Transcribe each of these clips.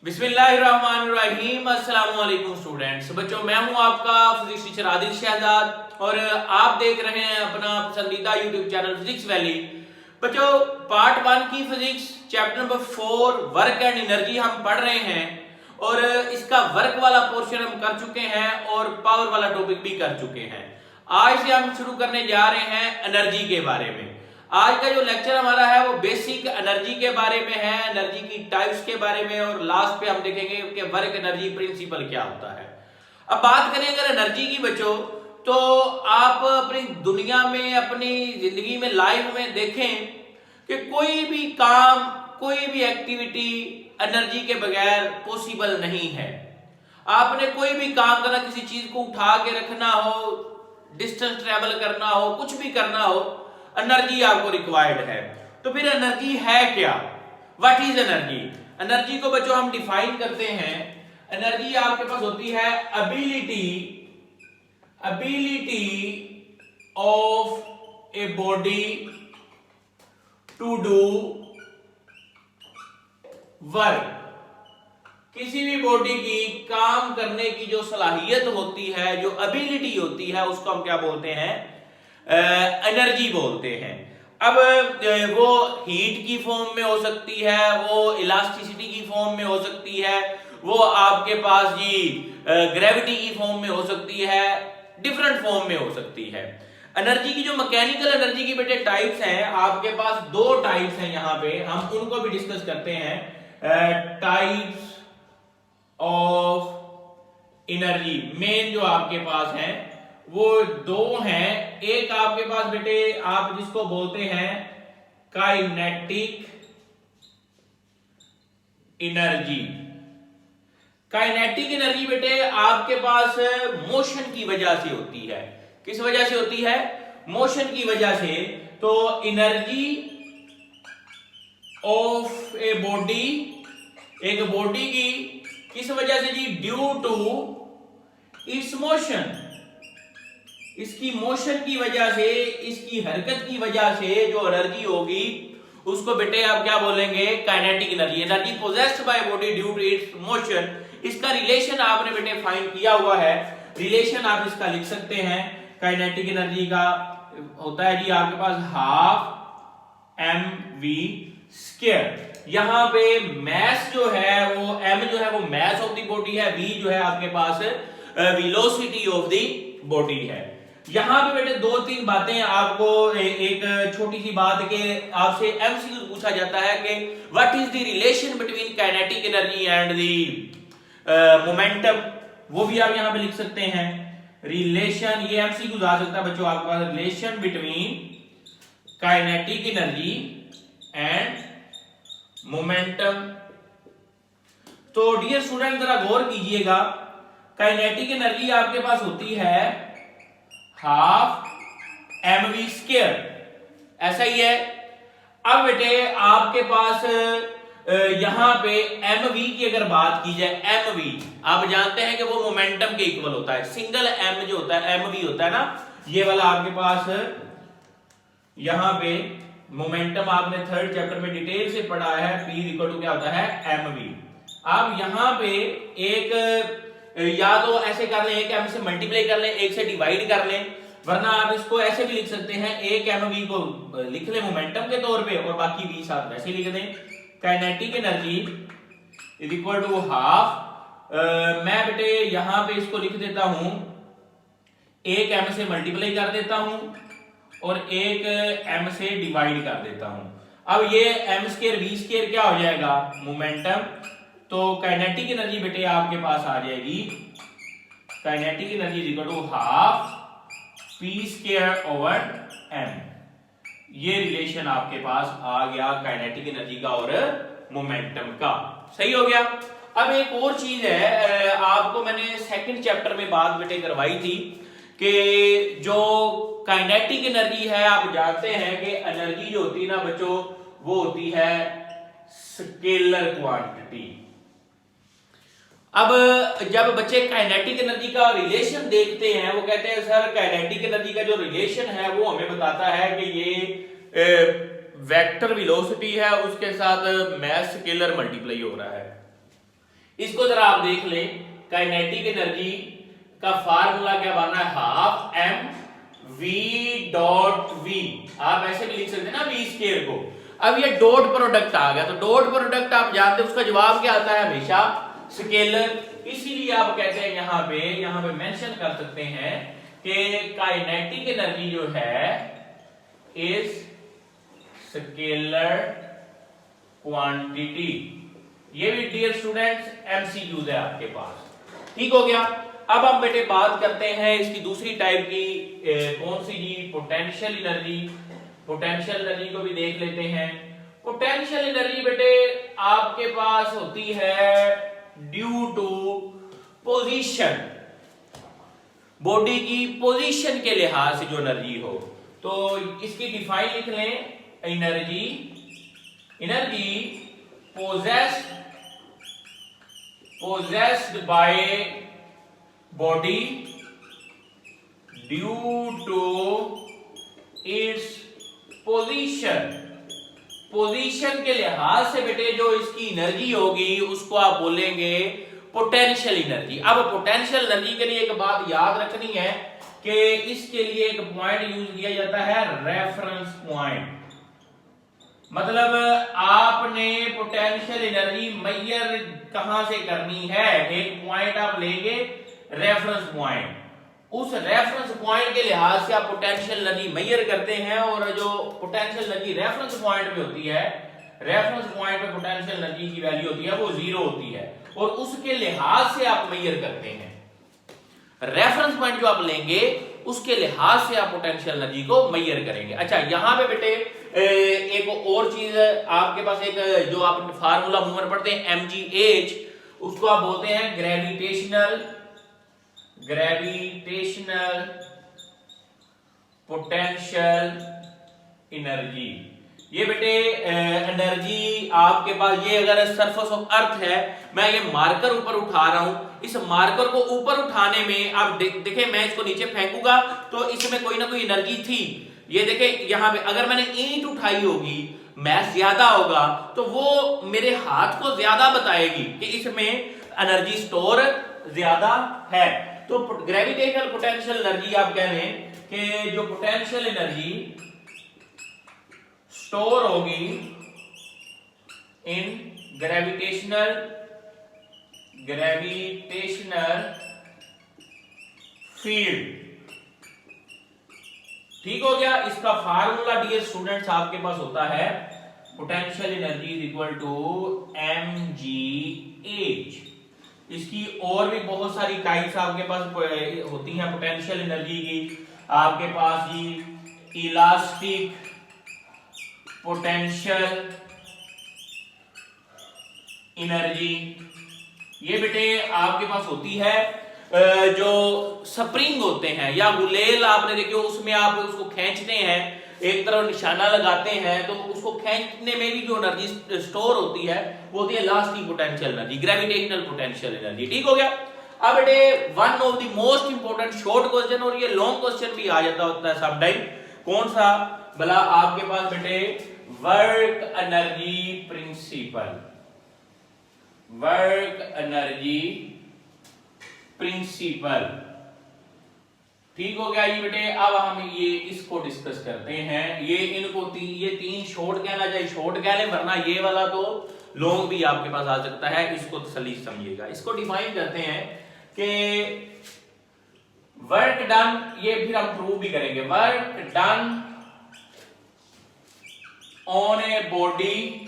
बिस्मिल्लाहिर्रहमानिर्रहीम। अस्सलाम वालेकुम स्टूडेंट्स। बच्चों, मैं हूं आपका फिजिक्स टीचर आदिल शहजाद और आप देख रहे हैं अपना पसंदीदा यूट्यूब चैनल फिजिक्स वैली। बच्चों, पार्ट 1 की physics chapter number 4 work and energy हम पढ़ रहे हैं और इसका वर्क वाला पोर्शन हम कर चुके हैं और पावर वाला टॉपिक भी कर चुके हैं। आज से हम शुरू करने जा रहे हैं एनर्जी के बारे में। आज का जो लेक्चर हमारा है वो बेसिक एनर्जी के बारे में है, एनर्जी की टाइप्स के बारे में, और लास्ट पे हम देखेंगे कि वर्क एनर्जी प्रिंसिपल क्या होता है। अब बात करें अगर एनर्जी की बच्चों, तो आप अपनी दुनिया में, अपनी जिंदगी में, लाइफ में देखें कि कोई भी काम, कोई भी एक्टिविटी एनर्जी के बगैर पॉसिबल नहीं है। आपने कोई भी काम करना, किसी चीज को उठा के रखना हो, डिस्टेंस ट्रेवल करना हो, कुछ भी करना हो, एनर्जी आपको रिक्वायर्ड है। तो फिर एनर्जी है क्या? What is energy? एनर्जी को बच्चों हम डिफाइन करते हैं। एनर्जी आपके पास होती है ability of a body to do work. किसी भी बॉडी की काम करने की जो सलाहियत होती है, जो एबिलिटी होती है, उसको हम क्या बोलते हैं? एनर्जी बोलते हैं। अब वो हीट की फॉर्म में हो सकती है, वो इलास्टिसिटी की फॉर्म में हो सकती है, वो आपके पास जी ग्रेविटी की फॉर्म में हो सकती है, डिफरेंट फॉर्म में हो सकती है। एनर्जी की जो मैकेनिकल एनर्जी की बेटे टाइप्स हैं, आपके पास दो टाइप्स हैं। यहां पे हम उनको भी डिस्कस करते हैं। टाइप्स ऑफ एनर्जी मेन जो आपके पास हैं वो दो हैं। एक आपके पास बेटे आप जिसको बोलते हैं काइनेटिक एनर्जी। काइनेटिक एनर्जी बेटे आपके पास मोशन की वजह से होती है। किस वजह से होती है? मोशन की वजह से। तो एनर्जी ऑफ ए बॉडी, एक बॉडी की किस वजह से जी? Due to its motion. इसकी मोशन की वजह से, इसकी हरकत की वजह से जो एनर्जी होगी उसको बेटे आप क्या बोलेंगे? Kinetic energy. Energy possessed by body due to its motion. इसका रिलेशन आपने बेटे फाइंड किया हुआ है। रिलेशन आप इसका लिख सकते हैं। काइनेटिक एनर्जी का होता है जी आपके पास हाफ एम वी स्क्वायर। यहां पे मैस जो है वो m जो है वो मैस ऑफ द बॉडी है, v जो है आपके पास वेलोसिटी ऑफ द बॉडी है। यहां पे बेटे दो तीन बातें आपको, एक छोटी सी बात के आपसे एमसीक्यू पूछा जाता है कि what is the relation between kinetic energy and the momentum. वो भी आप यहां पे लिख सकते हैं। रिलेशन, ये एमसीक्यू आ सकता है बच्चों आपके पास। Relation between kinetic energy and momentum. तो डियर स्टूडेंट जरा गौर कीजिएगा, काइनेटिक एनर्जी आपके पास होती है हाफ एम वी स्क्वायर, ऐसा ही है। अब बेटे आपके पास यहां पे एम वी की अगर बात की जाए, एम वी आप जानते हैं कि वो मोमेंटम के इक्वल होता है। सिंगल एम जो होता है, एम वी होता है ना, ये वाला आपके पास यहां पे मोमेंटम आपने थर्ड चैप्टर में डिटेल से पढ़ा है। P इक्वल टू क्या होता है? M V. आप यहां पे एक या तो ऐसे कर लें, एक एम से मल्टीप्लाई कर लें, एक से डिवाइड कर लें, वरना आप इसको ऐसे भी लिख सकते हैं, एक एम वी को लिख लें मोमेंटम के तौर पे और बाकी वी साथ वैसे लिख दें। Kinetic energy is equal to half, मैं बेटे यहां पे इसको लिख देता हूं, एक एम से मल्टीप्लाई कर देता हूं और एक एम से डिवाइड कर देता हूं। अब ये एम स्क्वायर वी स्क्वायर क्या हो जाएगा? मोमेंटम। तो काइनेटिक एनर्जी बेटे आपके पास आ जाएगी, kinetic energy is equal to half P square over M. ये रिलेशन आपके पास आ गया काइनेटिक एनर्जी का और मोमेंटम का। सही हो गया। अब एक और चीज है, आपको मैंने सेकंड चैप्टर में बात बेटे करवाई थी कि जो काइनेटिक एनर्जी है, आप जानते हैं कि एनर्जी जो होती है ना बच्चों, वो होती है स्केलर क्वांटिटी। अब जब बच्चे काइनेटिक एनर्जी का रिलेशन देखते हैं, वो कहते हैं सर काइनेटिक एनर्जी का जो रिलेशन है वो हमें बताता है कि ये वेक्टर वेलोसिटी है, उसके साथ मैस स्केलर मल्टीप्लाई हो रहा है। इसको जरा आप देख लें, काइनेटिक एनर्जी का फार्मूला क्या बना है, half M V dot V. आप ऐसे भी लिख सकते हैं ना वी स्क्वायर को। अब ये डॉट प्रोडक्ट आ गया, तो डॉट प्रोडक्ट आप जानते हैं उसका जवाब क्या आता है, हमेशा स्केलर। इसीलिए आप कहते हैं यहां पे मेंशन कर सकते हैं कि काइनेटिक एनर्जी जो है इज स्केलर क्वांटिटी। ये भी डियर स्टूडेंट्स एमसीक्यूज है आपके पास, ठीक हो गया। अब हम बेटे बात करते हैं इसकी दूसरी टाइप की, कौन सी जी, पोटेंशियल एनर्जी। पोटेंशियल एनर्जी को भी देख लेते हैं। पोटेंशियल एनर्जी बेटे आपके पास होती है ड्यू टू पोजीशन, बॉडी की पोजीशन के लिहाज से जो एनर्जी हो। तो इसकी डिफाइन लिख लें, energy possessed by body due to its position के लिहाज से बेटे जो इसकी एनर्जी होगी उसको आप बोलेंगे पोटेंशियल एनर्जी। अब पोटेंशियल एनर्जी के लिए एक बात याद रखनी है कि इसके लिए एक पॉइंट यूज किया जाता है, रेफरेंस पॉइंट। मतलब आपने पोटेंशियल एनर्जी मेजर कहां से करनी है, एक पॉइंट आप लेंगे रेफरेंस पॉइंट, उस रेफरेंस पॉइंट के लिहाज से आप पोटेंशियल एनर्जी मेजर करते हैं। और जो पोटेंशियल एनर्जी रेफरेंस पॉइंट पे होती है, रेफरेंस पॉइंट पे पोटेंशियल एनर्जी की वैल्यू होती है वो 0 होती है, और उसके लिहाज से आप मेजर करते हैं। रेफरेंस पॉइंट जो आप लेंगे उसके लिहाज से आप पोटेंशियल एनर्जी को मेजर करेंगे। अच्छा, यहां पे बेटे एक और चीज आपके पास, एक जो आप फार्मूला मूवमेंट पढ़ते हैं mgh, उसको आप बोलते हैं ग्रेविटेशनल पोटेंशियल एनर्जी। ये बेटे एनर्जी आपके पास, ये अगर सरफेस ऑफ अर्थ है, मैं ये मार्कर ऊपर उठा रहा हूं, इस मार्कर को ऊपर उठाने में आप देखें, मैं इसको नीचे फेंकूंगा तो इसमें कोई ना कोई एनर्जी थी। ये देखें यहां पे अगर मैंने ईंट उठाई होगी, मैस ज्यादा होगा, तो वो मेरे हाथ को ज्यादा बताएगी कि इसमें एनर्जी स्टोर ज्यादा है। तो ग्रेविटेशनल पोटेंशियल एनर्जी आप कह रहे हैं कि जो पोटेंशियल एनर्जी स्टोर होगी इन ग्रेविटेशनल फील्ड, ठीक हो गया। इसका फार्मूला डियर स्टूडेंट्स आपके पास होता है potential energy is equal to mgh। इसकी और भी बहुत सारी टाइप्स आपके पास होती हैं पोटेंशियल एनर्जी की। आपके पास जी इलास्टिक पोटेंशियल एनर्जी, ये बेटे आपके पास होती है जो स्प्रिंग होते हैं या गुलेल आपने देखे उसमें आप उसको खींचते हैं, एक तरफ निशाना लगाते हैं, तो उसको खींचने में भी जो एनर्जी स्टोर होती है वो होती है elastic potential energy, gravitational potential energy, ठीक हो गया। अब बेटे one of the most important short question, और ये लॉन्ग क्वेश्चन भी आ जाता होता है सब टाइम, कौन सा भला आपके पास बेटे work energy principle, work energy principal, ठीक हो गया ये बेटे। अब हम ये इसको डिस्कस करते हैं। ये इनको ये तीन शॉर्ट कहना चाहिए, शॉर्ट कह लें, वरना ये वाला तो लॉन्ग भी आपके पास आ सकता है, इसको तसल्ली समझिएगा। इसको डिफाइन करते हैं कि वर्क डन, ये फिर हम प्रूव भी करेंगे, work done on a body,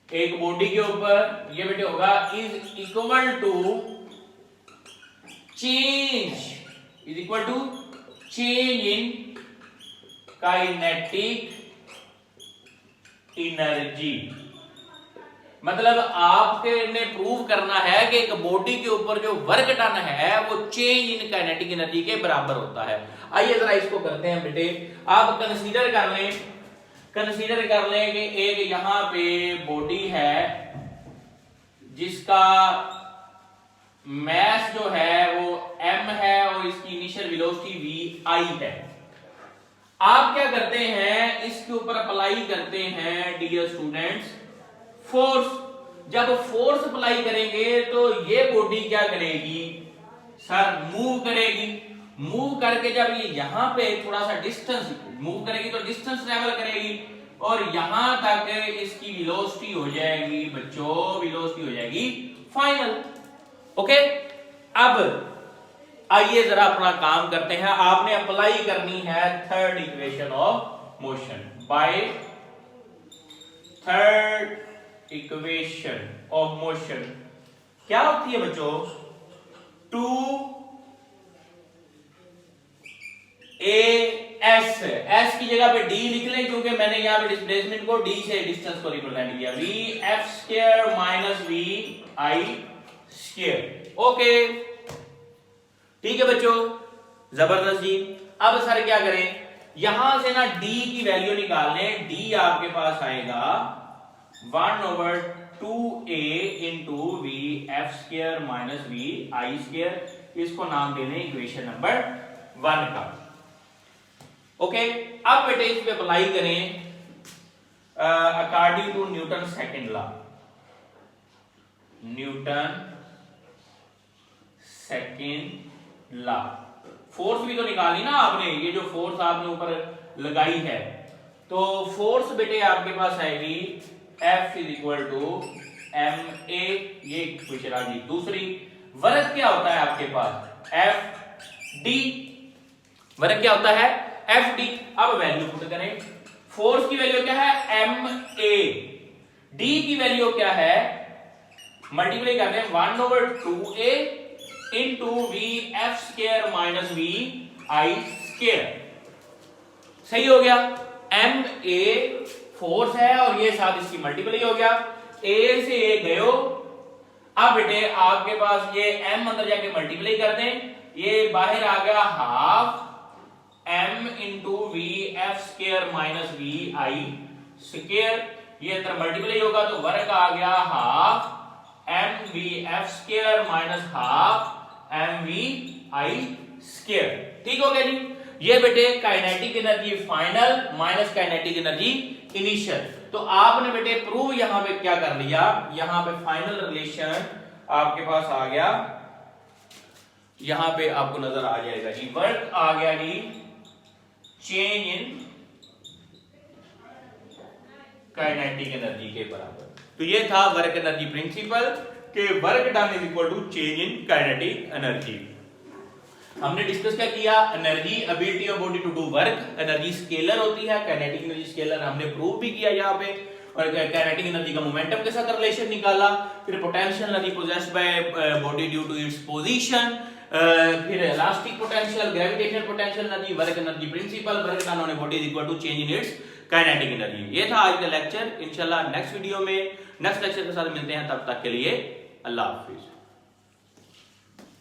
एक बॉडी के ऊपर, ये बेटे होगा is equal to change, is equal to change in kinetic energy. मतलब आपने प्रूव करना है कि एक बॉडी के ऊपर जो वर्क डन है वो चेंज इन काइनेटिक एनर्जी के बराबर होता है। आइए जरा इसको करते हैं बेटे। आप कंसीडर कर लें कि एक यहां पे बॉडी है जिसका मैस जो है वो m है और इसकी इनिशियल वेलोसिटी vi है। आप क्या करते हैं, इसके ऊपर अप्लाई करते हैं डियर स्टूडेंट्स फोर्स। जब फोर्स अप्लाई करेंगे तो ये बॉडी क्या करेगी सर, मूव करेगी। मूव करके जब ये यहां पे थोड़ा सा डिस्टेंस मूव करेगी तो डिस्टेंस ट्रेवल करेगी और यहां तक इसकी वेलोसिटी हो जाएगी बच्चों, वेलोसिटी हो जाएगी फाइनल। ओके, अब आइए जरा अपना काम करते हैं। आपने अप्लाई करनी है third equation of motion by third equation of motion. क्या होती है बच्चों, 2as, s की जगह पे d लिख लें क्योंकि मैंने यहां पे डिस्प्लेसमेंट को d से डिस्टेंस को रिप्रेजेंट किया, vf square minus vi square. Okay ठीक है बच्चों, जबरदस्त जी। अब सर क्या करें, यहां से ना d की वैल्यू निकालने, d आपके पास आएगा 1/2a into V F square minus V I square. इसको नाम देने इक्वेशन नंबर 1 का। ओके, अब बेटे इस पे अप्लाई करें according to Newton second law. Newton second law, force भी तो निकाली ना आपने, ये जो फोर्स आपने ऊपर लगाई है, तो फोर्स बेटे आपके पास आएगी F is equal to M A, ये इक्वेशन आ गई। दूसरी, वर्क क्या होता है आपके पास, एफ डी, वर्क क्या होता है एफ डी। अब वैल्यू पुट करें, फोर्स की वैल्यू क्या है एम ए, डी की वैल्यू क्या है, मल्टीप्लाई करते हैं 1/2a into V F square minus V I square. सही हो गया, एम ए फोर्स है और ये साथ इसकी मल्टीप्लाई हो गया, ए से ए गयो। अब बेटे आपके पास ये m अंदर जाके मल्टीप्लाई कर दें, ये बाहर आ गया half m into V F square minus V I square. ये अंदर मल्टीप्लाई होगा तो वर्ग आ गया half m V F square minus half m V I square. ठीक हो गया जी। ये बेटे kinetic energy final minus kinetic energy initial. तो आपने बेटे प्रूव यहां पे क्या कर लिया, यहां पे फाइनल रिलेशन आपके पास आ गया, यहां पे आपको नजर आ जाएगा जी, वर्क आ गया जी चेंज इन काइनेटिक एनर्जी के बराबर। तो ये था वर्क एनर्जी प्रिंसिपल के work done is equal to change in kinetic energy. हमने डिस्कस क्या किया, energy ability of body to do work, energy scalar होती है, काइनेटिक एनर्जी स्केलर हमने प्रूव भी किया यहाँ पे, और काइनेटिक एनर्जी का मोमेंटम के साथ रिलेशन निकाला। फिर potential energy possessed by body due to its position, फिर elastic potential, gravitational potential energy, work energy principle, work done on a body is equal to change in its kinetic energy. ये था आज का lecture. इंशाल्लाह next video में next lecture के साथ मिलते हैं, तब तक के लिए अल्लाह हाफिज।